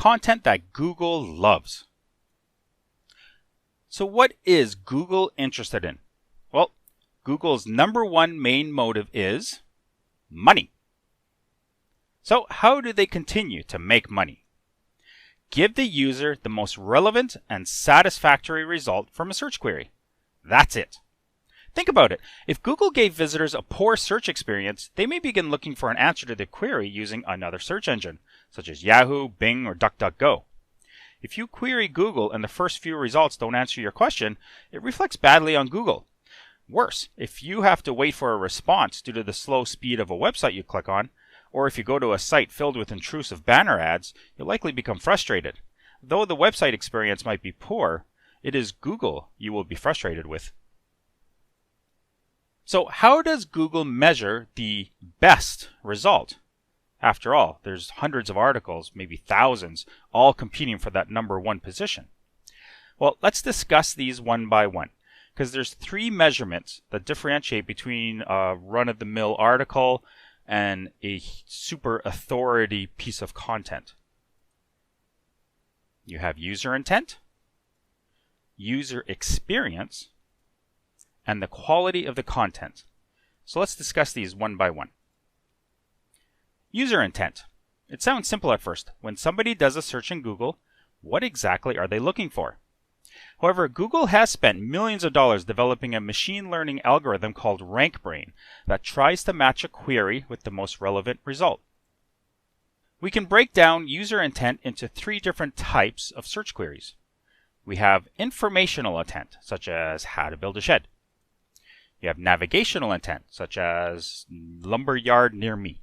content that Google loves. So what is Google interested in? Well, Google's number one main motive is money. So how do they continue to make money? Give the user the most relevant and satisfactory result from a search query. That's it. Think about it. If Google gave visitors a poor search experience, they may begin looking for an answer to their query using another search engine, such as Yahoo, Bing, or DuckDuckGo. If you query Google and the first few results don't answer your question, it reflects badly on Google. Worse, if you have to wait for a response due to the slow speed of a website you click on, or if you go to a site filled with intrusive banner ads, you'll likely become frustrated. Though the website experience might be poor, it is Google you will be frustrated with. So how does Google measure the best result? After all, there's hundreds of articles, maybe thousands, all competing for that number one position. Well, let's discuss these one by one, because there's three measurements that differentiate between a run-of-the-mill article and a super authority piece of content. You have user intent, user experience, and the quality of the content. So let's discuss these one by one. User intent. It sounds simple at first. When somebody does a search in Google, what exactly are they looking for? However, Google has spent millions of dollars developing a machine learning algorithm called RankBrain that tries to match a query with the most relevant result. We can break down user intent into three different types of search queries. We have informational intent, such as how to build a shed. You have navigational intent, such as lumberyard near me.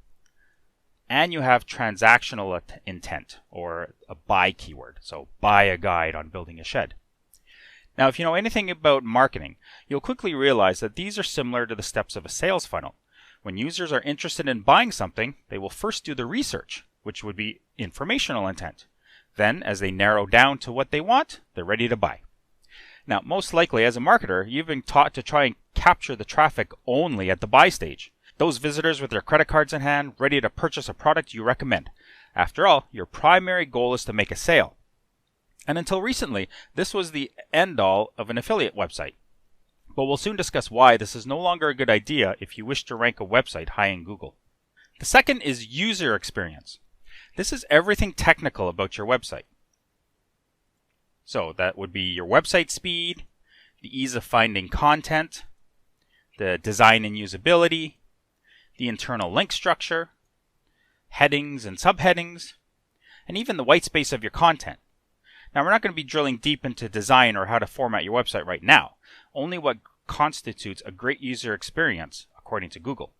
And you have transactional intent, or a buy keyword, so buy a guide on building a shed. Now, if you know anything about marketing, you'll quickly realize that these are similar to the steps of a sales funnel. When users are interested in buying something, they will first do the research, which would be informational intent. Then, as they narrow down to what they want, they're ready to buy. Now, most likely as a marketer, you've been taught to try and capture the traffic only at the buy stage. Those visitors with their credit cards in hand, ready to purchase a product you recommend. After all, your primary goal is to make a sale. And until recently, this was the end-all of an affiliate website. But we'll soon discuss why this is no longer a good idea if you wish to rank a website high in Google. The second is user experience. This is everything technical about your website. So that would be your website speed, the ease of finding content, the design and usability, the internal link structure, headings and subheadings, and even the white space of your content. Now, we're not going to be drilling deep into design or how to format your website right now, only what constitutes a great user experience according to Google.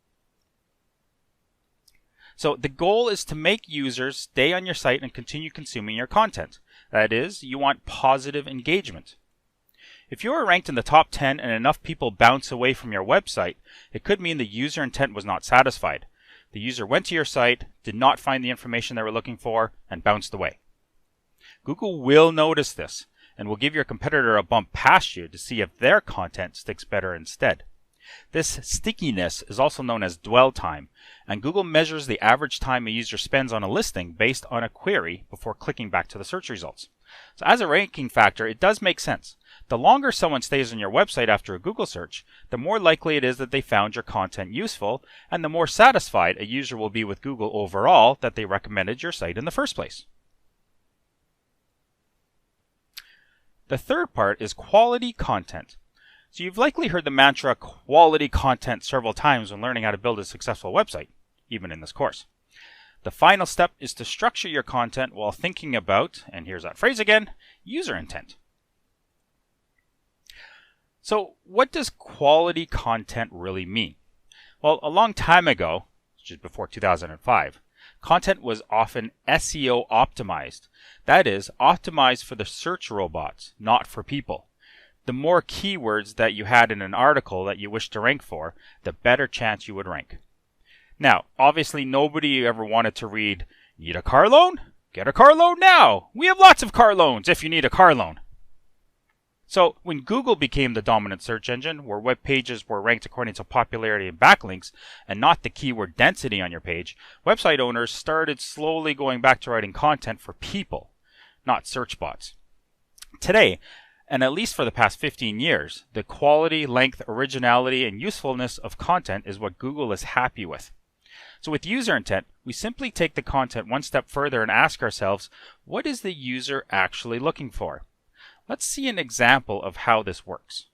So the goal is to make users stay on your site and continue consuming your content. That is, you want positive engagement. If you are ranked in the top 10 and enough people bounce away from your website, it could mean the user intent was not satisfied. The user went to your site, did not find the information they were looking for, and bounced away. Google will notice this and will give your competitor a bump past you to see if their content sticks better instead. This stickiness is also known as dwell time, and Google measures the average time a user spends on a listing based on a query before clicking back to the search results. So as a ranking factor, it does make sense. The longer someone stays on your website after a Google search, the more likely it is that they found your content useful, and the more satisfied a user will be with Google overall that they recommended your site in the first place. The third part is quality content. So you've likely heard the mantra quality content several times when learning how to build a successful website, even in this course. The final step is to structure your content while thinking about, and here's that phrase again, user intent. So what does quality content really mean? Well, a long time ago, which is before 2005, content was often SEO optimized. That is, optimized for the search robots, not for people. The more keywords that you had in an article that you wished to rank for, the better chance you would rank. Now, obviously nobody ever wanted to read, "Need a car loan? Get a car loan now! We have lots of car loans if you need a car loan." So when Google became the dominant search engine, where web pages were ranked according to popularity and backlinks, and not the keyword density on your page, website owners started slowly going back to writing content for people, not search bots. Today, and at least for the past 15 years, the quality, length, originality, and usefulness of content is what Google is happy with. So with user intent, we simply take the content one step further and ask ourselves, what is the user actually looking for? Let's see an example of how this works.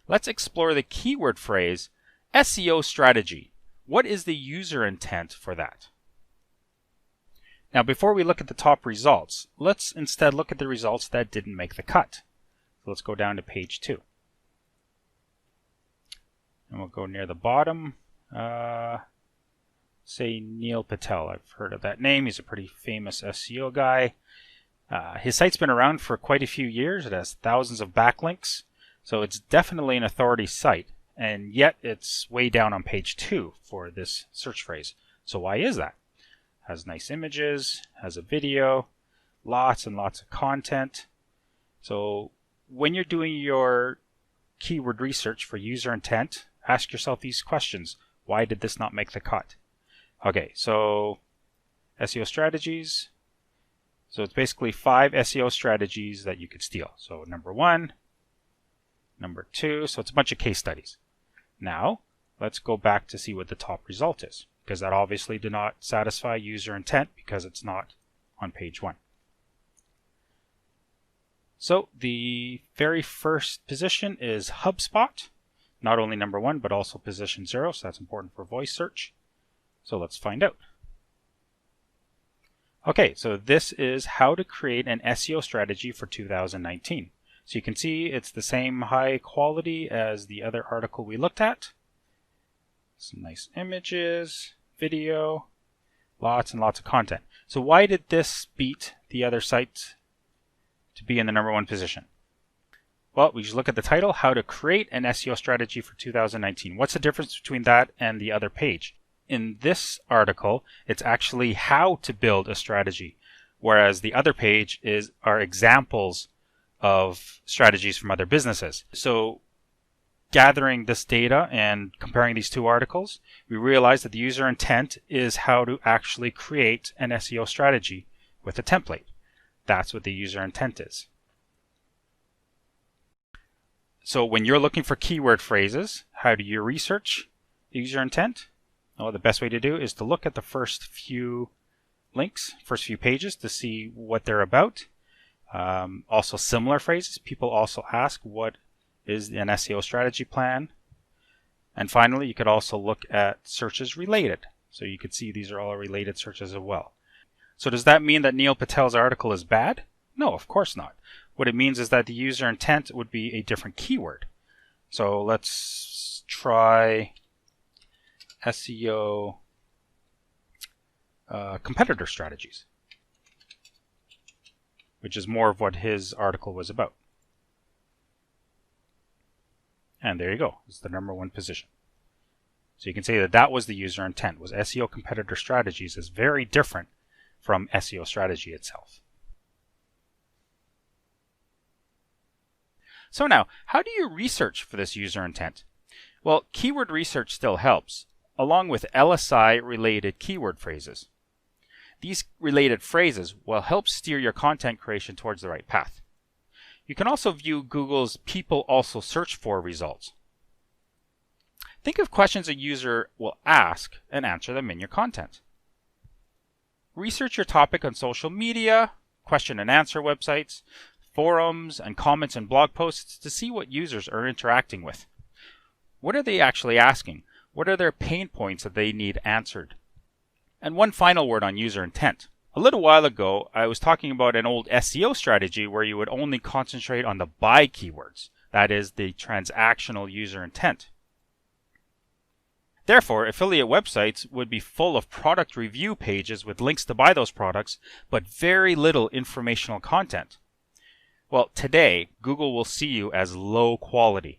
Let's explore the keyword phrase SEO strategy. What is the user intent for that? Now, before we look at the top results, let's instead look at the results that didn't make the cut. So let's go down to page 2. And we'll go near the bottom. Say Neil Patel. I've heard of that name. He's a pretty famous SEO guy. His site's been around for quite a few years. It has thousands of backlinks. So it's definitely an authority site. And yet it's way down on page 2 for this search phrase. So why is that? Has nice images, has a video, lots and lots of content. So when you're doing your keyword research for user intent, ask yourself these questions. Why did this not make the cut? Okay, so SEO strategies. So it's basically 5 SEO strategies that you could steal. So number 1, number 2, so it's a bunch of case studies. Now, let's go back to see what the top result is, because that obviously did not satisfy user intent because it's not on page 1. So the very first position is HubSpot, not only number 1, but also position 0, so that's important for voice search. So let's find out. Okay, so this is how to create an SEO strategy for 2019. So you can see it's the same high quality as the other article we looked at. Some nice images, video, lots and lots of content. So why did this beat the other site to be in the number 1 position? Well, we just look at the title, how to create an SEO strategy for 2019. What's the difference between that and the other page? In this article, it's actually how to build a strategy, whereas the other page are examples of strategies from other businesses. So gathering this data and comparing these two articles, we realize that the user intent is how to actually create an SEO strategy with a template. That's what the user intent is. So when you're looking for keyword phrases, how do you research the user intent? Well, the best way to do is to look at the first few links, first few pages to see what they're about. Also similar phrases. People also ask what is an SEO strategy plan. And finally, you could also look at searches related. So you could see these are all related searches as well. So does that mean that Neil Patel's article is bad? No, of course not. What it means is that the user intent would be a different keyword. So let's try SEO competitor strategies, which is more of what his article was about. And there you go. It's the number 1 position. So you can say that that was the user intent, was SEO competitor strategies is very different from SEO strategy itself. So now, how do you research for this user intent? Well, keyword research still helps, along with LSI-related keyword phrases. These related phrases will help steer your content creation towards the right path. You can also view Google's people also search for results. Think of questions a user will ask and answer them in your content. Research your topic on social media, question and answer websites, forums, and comments and blog posts to see what users are interacting with. What are they actually asking? What are their pain points that they need answered? And one final word on user intent. A little while ago, I was talking about an old SEO strategy where you would only concentrate on the buy keywords, that is, the transactional user intent. Therefore, affiliate websites would be full of product review pages with links to buy those products, but very little informational content. Well, today, Google will see you as low quality.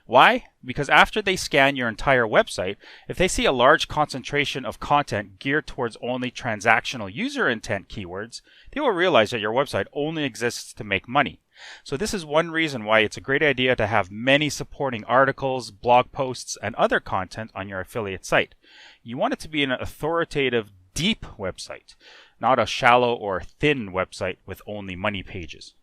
Why? Because after they scan your entire website, if they see a large concentration of content geared towards only transactional user intent keywords, they will realize that your website only exists to make money. So this is one reason why it's a great idea to have many supporting articles, blog posts, and other content on your affiliate site. You want it to be an authoritative, deep website, not a shallow or thin website with only money pages.